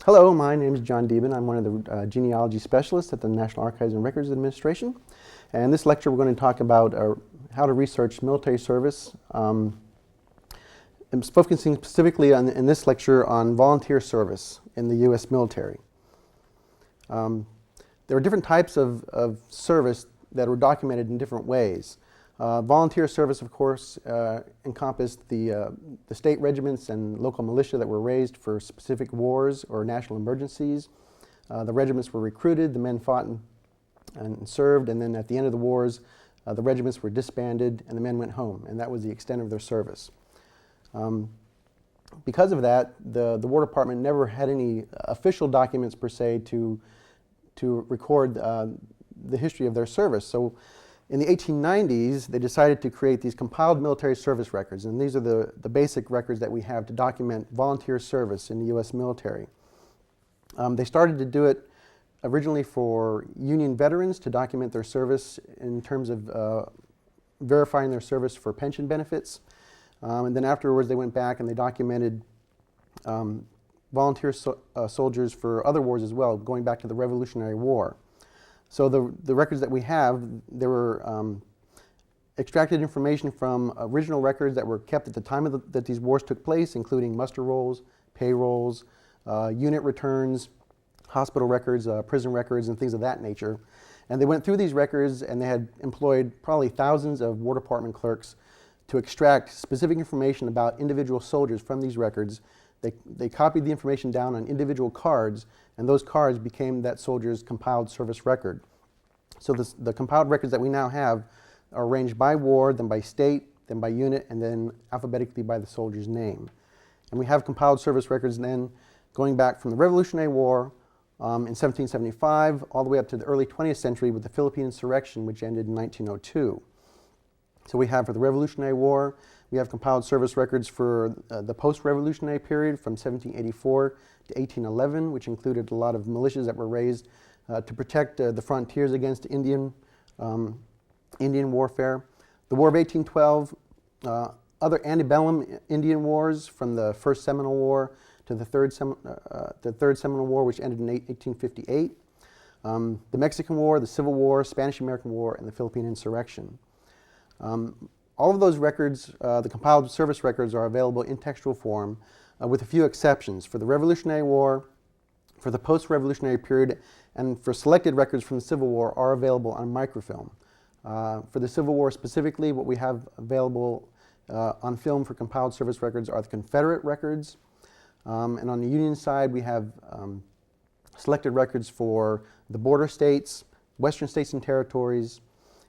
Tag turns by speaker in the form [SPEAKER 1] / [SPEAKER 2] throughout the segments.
[SPEAKER 1] Hello, my name is John Deeben. I'm one of the genealogy specialists at the National Archives and Records Administration. And in this lecture, we're going to talk about how to research military service. I'm focusing specifically in this lecture on volunteer service in the U.S. military. There are different types of service that were documented in different ways. Volunteer service, of course, encompassed the state regiments and local militia that were raised for specific wars or national emergencies. The regiments were recruited, the men fought and served, and then at the end of the wars, the regiments were disbanded and the men went home, and that was the extent of their service. Because of that, the War Department never had any official documents per se to record the history of their service. So in the 1890s, they decided to create these compiled military service records, and these are the basic records that we have to document volunteer service in the U.S. military. They started to do it originally for Union veterans to document their service in terms of verifying their service for pension benefits. And then afterwards, they went back and they documented volunteer soldiers for other wars as well, going back to the Revolutionary War. So the records that we have, there were extracted information from original records that were kept at the time that these wars took place, including muster rolls, payrolls, unit returns, hospital records, prison records, and things of that nature. And they went through these records and they had employed probably thousands of War Department clerks to extract specific information about individual soldiers from these records. They copied the information down on individual cards, and those cards became that soldier's compiled service record. So the compiled records that we now have are arranged by war, then by state, then by unit, and then alphabetically by the soldier's name. And we have compiled service records then going back from the Revolutionary War in 1775 all the way up to the early 20th century with the Philippine insurrection, which ended in 1902. So we have for the Revolutionary War, we have compiled service records for the post-revolutionary period from 1784 to 1811, which included a lot of militias that were raised to protect the frontiers against Indian warfare. The War of 1812, other antebellum Indian wars from the First Seminole War to the Third Seminole War, which ended in 1858. The Mexican War, the Civil War, Spanish-American War, and the Philippine insurrection. All of those records, the compiled service records, are available in textual form with a few exceptions. For the Revolutionary War, for the post-revolutionary period, and for selected records from the Civil War are available on microfilm. For the Civil War specifically, what we have available on film for compiled service records are the Confederate records. And on the Union side, we have selected records for the border states, western states and territories,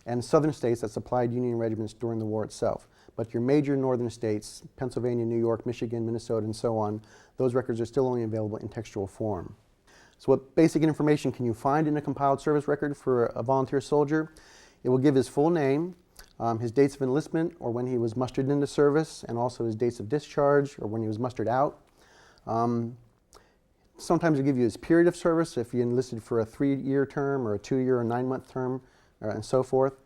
[SPEAKER 1] and southern states that supplied Union regiments during the war itself. But your major northern states, Pennsylvania, New York, Michigan, Minnesota, and so on, those records are still only available in textual form. So what basic information can you find in a compiled service record for a volunteer soldier? It will give his full name, his dates of enlistment or when he was mustered into service, and also his dates of discharge or when he was mustered out. Sometimes it'll give you his period of service, if he enlisted for a 3-year term or a 2-year or 9-month term, and so forth.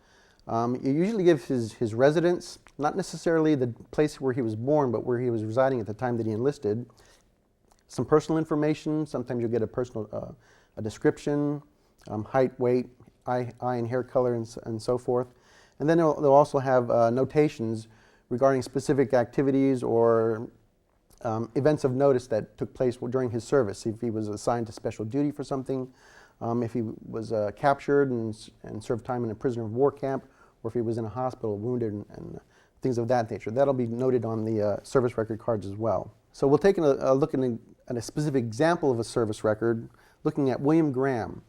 [SPEAKER 1] You usually give his residence, not necessarily the place where he was born, but where he was residing at the time that he enlisted. Some personal information. Sometimes you'll get a description, height, weight, eye and hair color, and so forth. And then they'll also have notations regarding specific activities or events of notice that took place during his service. If he was assigned to special duty for something, if he was captured and served time in a prisoner of war camp, or if he was in a hospital wounded and things of that nature. That'll be noted on the service record cards as well. So we'll take a look at a specific example of a service record, looking at William Graham,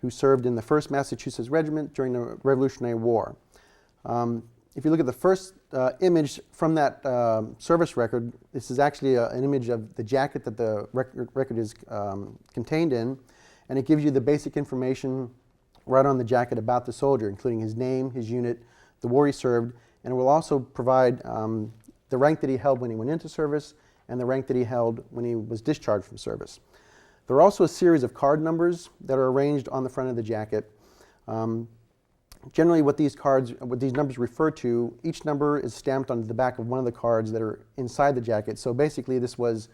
[SPEAKER 1] who served in the 1st Massachusetts Regiment during the Revolutionary War. If you look at the first image from that service record, this is actually an image of the jacket that the record is contained in, and it gives you the basic information right on the jacket about the soldier, including his name, his unit, the war he served, and it will also provide the rank that he held when he went into service and the rank that he held when he was discharged from service. There are also a series of card numbers that are arranged on the front of the jacket. Generally what these numbers refer to, each number is stamped onto the back of one of the cards that are inside the jacket. So basically this was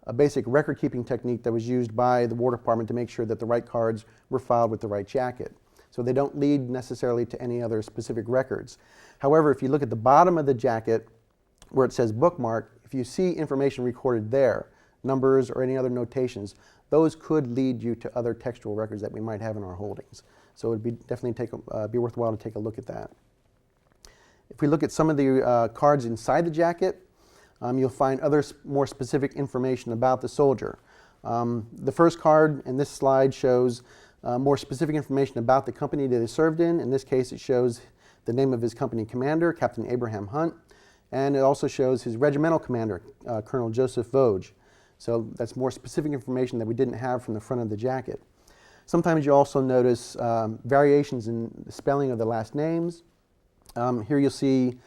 [SPEAKER 1] a basic record-keeping technique that was used by the War Department to make sure that the right cards were filed with the right jacket. So they don't lead necessarily to any other specific records. However, if you look at the bottom of the jacket where it says bookmark, if you see information recorded there, numbers or any other notations, those could lead you to other textual records that we might have in our holdings. So it would definitely be worthwhile to take a look at that. If we look at some of the cards inside the jacket, you'll find other more specific information about the soldier. The first card in this slide shows more specific information about the company that he served in. In this case, it shows the name of his company commander, Captain Abraham Hunt, and it also shows his regimental commander, Colonel Joseph Voge. So that's more specific information that we didn't have from the front of the jacket. Sometimes you also notice variations in the spelling of the last names. Here you'll see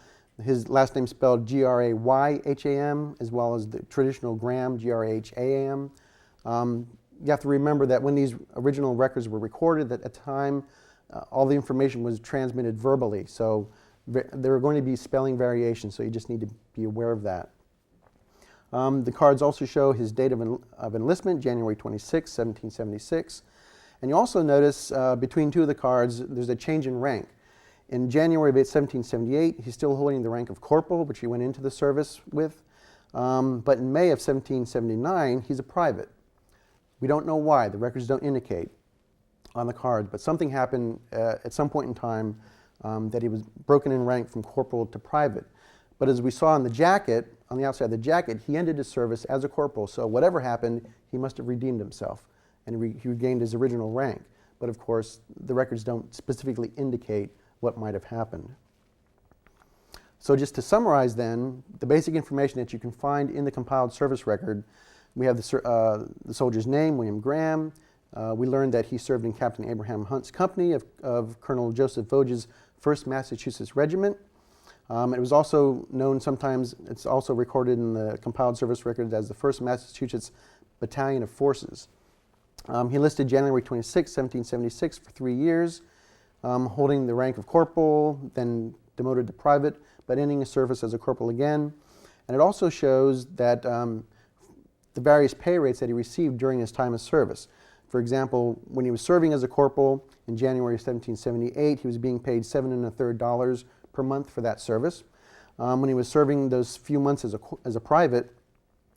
[SPEAKER 1] his last name spelled Grayham, as well as the traditional Graham, Grham. You have to remember that when these original records were recorded, at the time, all the information was transmitted verbally. So there are going to be spelling variations, so you just need to be aware of that. The cards also show his date of enlistment, January 26, 1776. And you also notice between two of the cards, there's a change in rank. In January of 1778, he's still holding the rank of corporal, which he went into the service with. But in May of 1779, he's a private. We don't know why. The records don't indicate on the card, but something happened at some point in time that he was broken in rank from corporal to private. But as we saw on the jacket, on the outside of the jacket, he ended his service as a corporal. So whatever happened, he must have redeemed himself, and he regained his original rank. But of course, the records don't specifically indicate what might have happened. So just to summarize then, the basic information that you can find in the compiled service record, we have the soldier's name, William Graham. We learned that he served in Captain Abraham Hunt's company of Colonel Joseph Voge's 1st Massachusetts Regiment. It was also known sometimes, it's also recorded in the compiled service record as the 1st Massachusetts Battalion of Forces. He enlisted January 26, 1776 for 3 years, holding the rank of corporal, then demoted to private, but ending his service as a corporal again. And it also shows that the various pay rates that he received during his time of service. For example, when he was serving as a corporal in January 1778, he was being paid $7 1/3 per month for that service. When he was serving those few months as a private,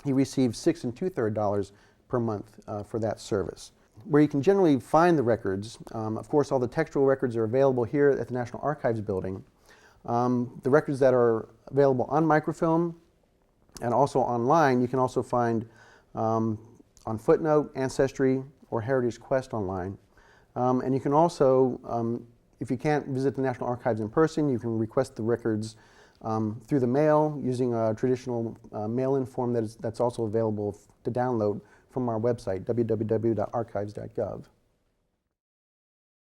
[SPEAKER 1] he received $6 2/3 per month for that service. Where you can generally find the records, of course all the textual records are available here at the National Archives building. The records that are available on microfilm and also online, you can also find on Footnote, Ancestry, or Heritage Quest online. And you can also, if you can't visit the National Archives in person, you can request the records through the mail using a traditional mail-in form that's also available to download from our website, www.archives.gov.